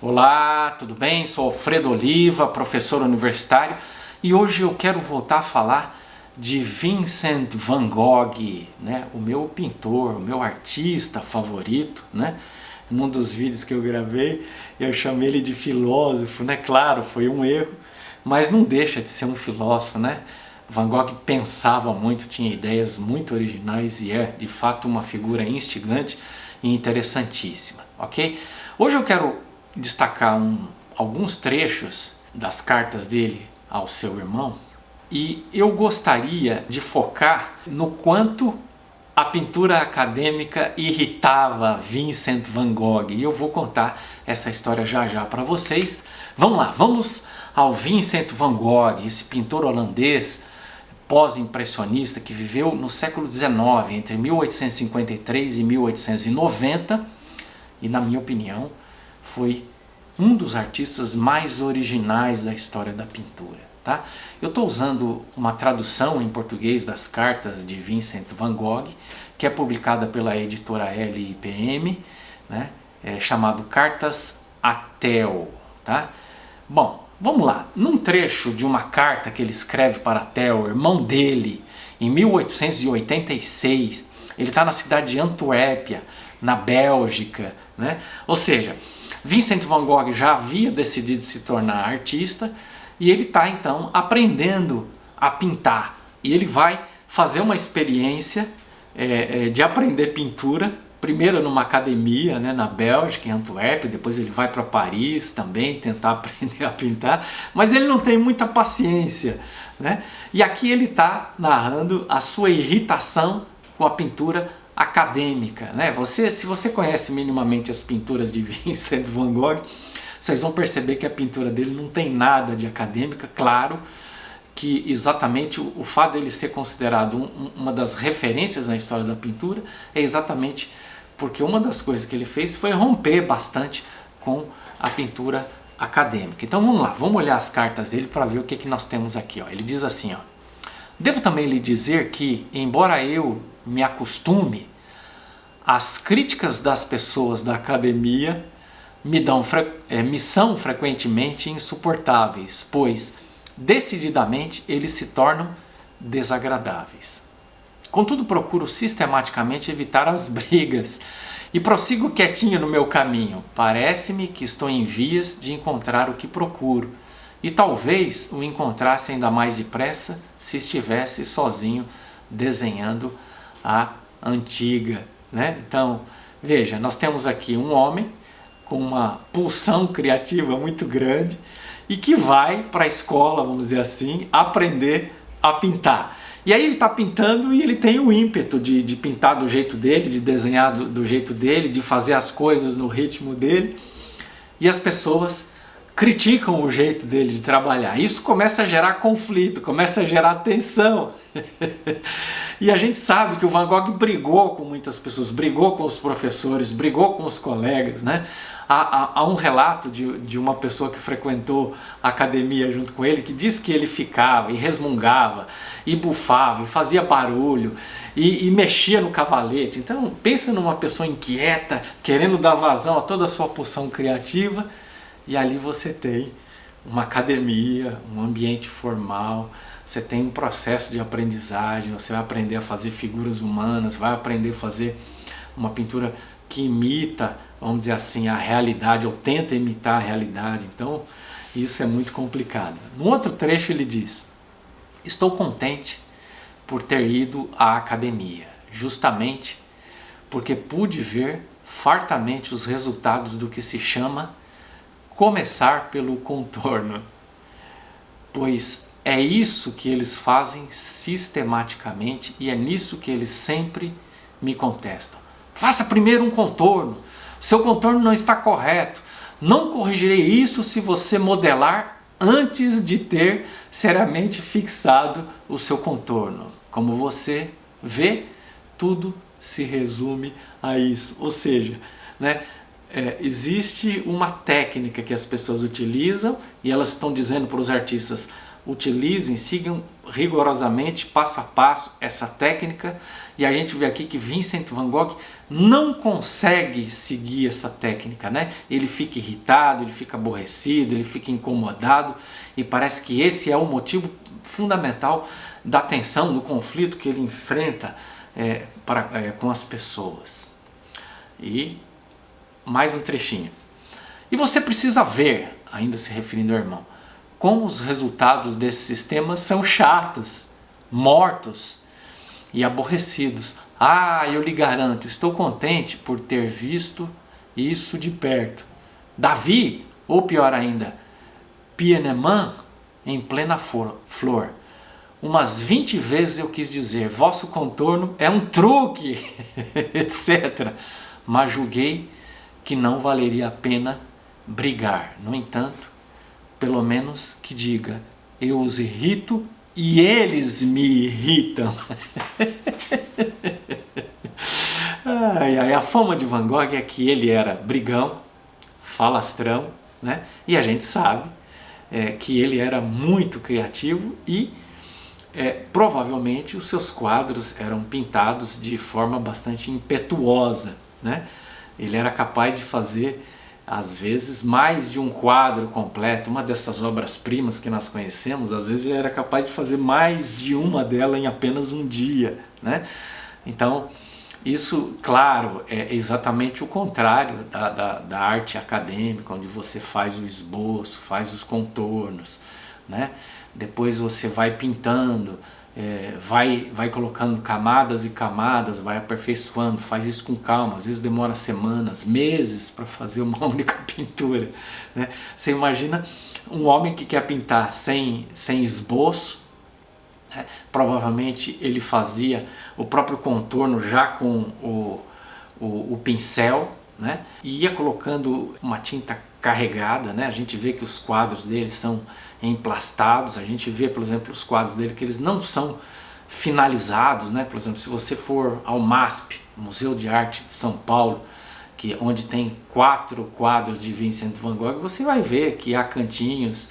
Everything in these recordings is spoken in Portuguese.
Olá, tudo bem? Sou Alfredo Oliva, professor universitário, e hoje eu quero voltar a falar de Vincent van Gogh, né? O meu pintor, o meu artista favorito, né? Num dos vídeos que eu gravei, eu chamei ele de filósofo, né? Claro, foi um erro, mas não deixa de ser um filósofo, né? Van Gogh pensava muito, tinha ideias muito originais e é, de fato, uma figura instigante e interessantíssima, ok? Hoje eu quero destacar alguns trechos das cartas dele ao seu irmão, e eu gostaria de focar no quanto a pintura acadêmica irritava Vincent van Gogh, e eu vou contar essa história já já para vocês. Vamos lá, vamos ao Vincent van Gogh, esse pintor holandês pós-impressionista que viveu no século XIX, entre 1853 e 1890, e na minha opinião foi um dos artistas mais originais da história da pintura. Tá? Eu estou usando uma tradução em português das cartas de Vincent van Gogh, que é publicada pela editora LIPM, né? Chamado Cartas a Theo. Tá? Bom, vamos lá. Num trecho de uma carta que ele escreve para Theo, irmão dele, em 1886, ele está na cidade de Antuérpia, na Bélgica, né? Ou seja, Vincent van Gogh já havia decidido se tornar artista e ele está então aprendendo a pintar. E ele vai fazer uma experiência de aprender pintura, primeiro numa academia, né, na Bélgica, em Antuérpia, depois ele vai para Paris também tentar aprender a pintar, mas ele não tem muita paciência, né? E aqui ele está narrando a sua irritação com a pintura acadêmica, né? Se você conhece minimamente as pinturas de Vincent van Gogh, vocês vão perceber que a pintura dele não tem nada de acadêmica. Claro que exatamente o fato dele ser considerado uma das referências na história da pintura é exatamente porque uma das coisas que ele fez foi romper bastante com a pintura acadêmica. Então vamos lá, vamos olhar as cartas dele para ver o que nós temos aqui. Ó. Ele diz assim, ó: devo também lhe dizer que, embora eu me acostume, as críticas das pessoas da academia me são frequentemente insuportáveis, pois decididamente eles se tornam desagradáveis. Contudo, procuro sistematicamente evitar as brigas e prossigo quietinho no meu caminho. Parece-me que estou em vias de encontrar o que procuro, e talvez o encontrasse ainda mais depressa se estivesse sozinho desenhando a antiga, né? Então, veja, nós temos aqui um homem com uma pulsão criativa muito grande e que vai para a escola, vamos dizer assim, aprender a pintar. E aí ele está pintando e ele tem o ímpeto de pintar do jeito dele, de desenhar do jeito dele, de fazer as coisas no ritmo dele, e as pessoas criticam o jeito dele de trabalhar. Isso começa a gerar conflito, começa a gerar tensão. E a gente sabe que o Van Gogh brigou com muitas pessoas, brigou com os professores, brigou com os colegas, né? Há um relato de uma pessoa que frequentou a academia junto com ele, que diz que ele ficava e resmungava, e bufava, e fazia barulho, e mexia no cavalete. Então pensa numa pessoa inquieta, querendo dar vazão a toda a sua pulsão criativa, e ali você tem uma academia, um ambiente formal, você tem um processo de aprendizagem, você vai aprender a fazer figuras humanas, vai aprender a fazer uma pintura que imita, vamos dizer assim, a realidade, ou tenta imitar a realidade. Então isso é muito complicado. No outro trecho ele diz: estou contente por ter ido à academia, justamente porque pude ver fartamente os resultados do que se chama começar pelo contorno, pois é isso que eles fazem sistematicamente e é nisso que eles sempre me contestam. Faça primeiro um contorno, seu contorno não está correto, não corrigirei isso se você modelar antes de ter seriamente fixado o seu contorno. Como você vê, tudo se resume a isso, ou seja, né? Existe uma técnica que as pessoas utilizam e elas estão dizendo para os artistas: utilizem, sigam rigorosamente, passo a passo, essa técnica. E a gente vê aqui que Vincent van Gogh não consegue seguir essa técnica, né? Ele fica irritado, ele fica aborrecido, ele fica incomodado, e parece que esse é o motivo fundamental da tensão, do conflito que ele enfrenta com as pessoas. E mais um trechinho. E você precisa ver, ainda se referindo ao irmão, como os resultados desse sistema são chatos, mortos e aborrecidos. Eu lhe garanto, estou contente por ter visto isso de perto. Davi, ou pior ainda, Pieneman, em plena flor. Umas 20 vezes eu quis dizer, vosso contorno é um truque, etc. Mas julguei que não valeria a pena brigar. No entanto, pelo menos que diga, eu os irrito e eles me irritam. A fama de Van Gogh é que ele era brigão, falastrão, né? E a gente sabe que ele era muito criativo e provavelmente os seus quadros eram pintados de forma bastante impetuosa, né? Ele era capaz de fazer, às vezes, mais de um quadro completo. Uma dessas obras-primas que nós conhecemos, às vezes ele era capaz de fazer mais de uma delas em apenas um dia, né? Então, isso, claro, é exatamente o contrário da arte acadêmica, onde você faz o esboço, faz os contornos, né? Depois você vai pintando, vai colocando camadas e camadas, vai aperfeiçoando, faz isso com calma, às vezes demora semanas, meses para fazer uma única pintura, né? Você imagina um homem que quer pintar sem esboço, né? Provavelmente ele fazia o próprio contorno já com o pincel, né? E ia colocando uma tinta carregada, né? A gente vê que os quadros dele são emplastados, a gente vê, por exemplo, os quadros dele que eles não são finalizados, né? Por exemplo, se você for ao MASP, Museu de Arte de São Paulo, onde tem 4 quadros de Vincent van Gogh, você vai ver que há cantinhos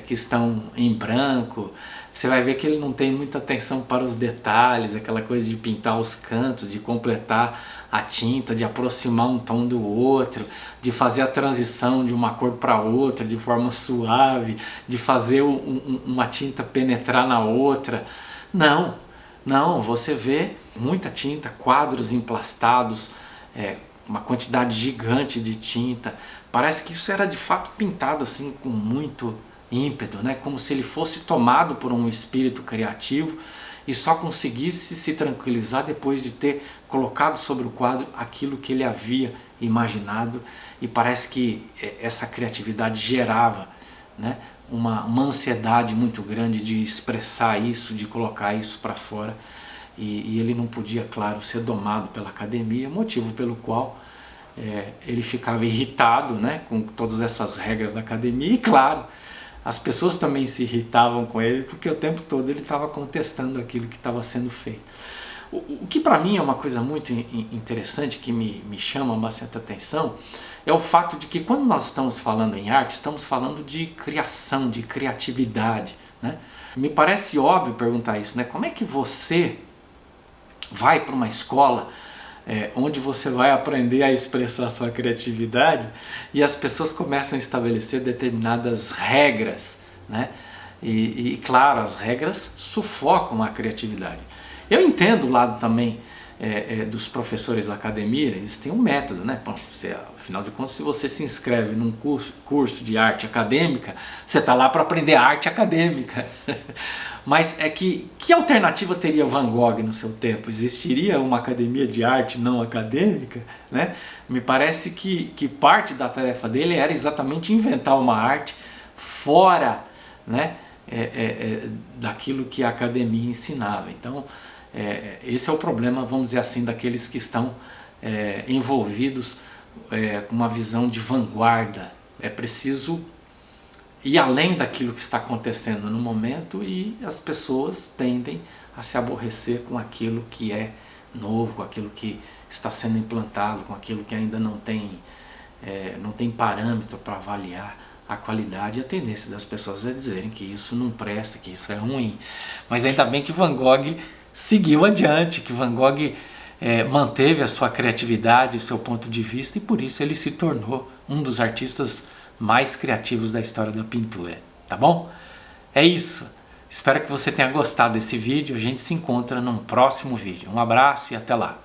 que estão em branco. Você vai ver que ele não tem muita atenção para os detalhes, aquela coisa de pintar os cantos, de completar a tinta, de aproximar um tom do outro, de fazer a transição de uma cor para outra de forma suave, de fazer uma tinta penetrar na outra. Não, você vê muita tinta, quadros emplastados, uma quantidade gigante de tinta. Parece que isso era de fato pintado assim com muito ímpeto, né? Como se ele fosse tomado por um espírito criativo e só conseguisse se tranquilizar depois de ter colocado sobre o quadro aquilo que ele havia imaginado. E parece que essa criatividade gerava, né, uma ansiedade muito grande de expressar isso, de colocar isso para fora. E ele não podia, claro, ser domado pela academia, motivo pelo qual ele ficava irritado, né, com todas essas regras da academia. E claro, as pessoas também se irritavam com ele, porque o tempo todo ele estava contestando aquilo que estava sendo feito. O que para mim é uma coisa muito interessante, que me chama bastante atenção, é o fato de que quando nós estamos falando em arte, estamos falando de criação, de criatividade, né? Me parece óbvio perguntar isso, né? Como é que você vai para uma escola onde você vai aprender a expressar sua criatividade e as pessoas começam a estabelecer determinadas regras, né? E claro, as regras sufocam a criatividade. Eu entendo o lado também dos professores da academia, eles têm um método, né? Bom, afinal de contas, se você se inscreve num curso de arte acadêmica, você está lá para aprender arte acadêmica. Mas que alternativa teria Van Gogh no seu tempo? Existiria uma academia de arte não acadêmica, né? Me parece que parte da tarefa dele era exatamente inventar uma arte fora, né, daquilo que a academia ensinava. Então, esse é o problema, vamos dizer assim, daqueles que estão envolvidos com uma visão de vanguarda. É preciso ir além daquilo que está acontecendo no momento, e as pessoas tendem a se aborrecer com aquilo que é novo, com aquilo que está sendo implantado, com aquilo que ainda não tem parâmetro para avaliar a qualidade e a tendência das pessoas a dizerem que isso não presta, que isso é ruim. Mas ainda bem que Van Gogh seguiu adiante, que Van Gogh manteve a sua criatividade, o seu ponto de vista, e por isso ele se tornou um dos artistas mais criativos da história da pintura, tá bom? É isso. Espero que você tenha gostado desse vídeo. A gente se encontra num próximo vídeo. Um abraço e até lá.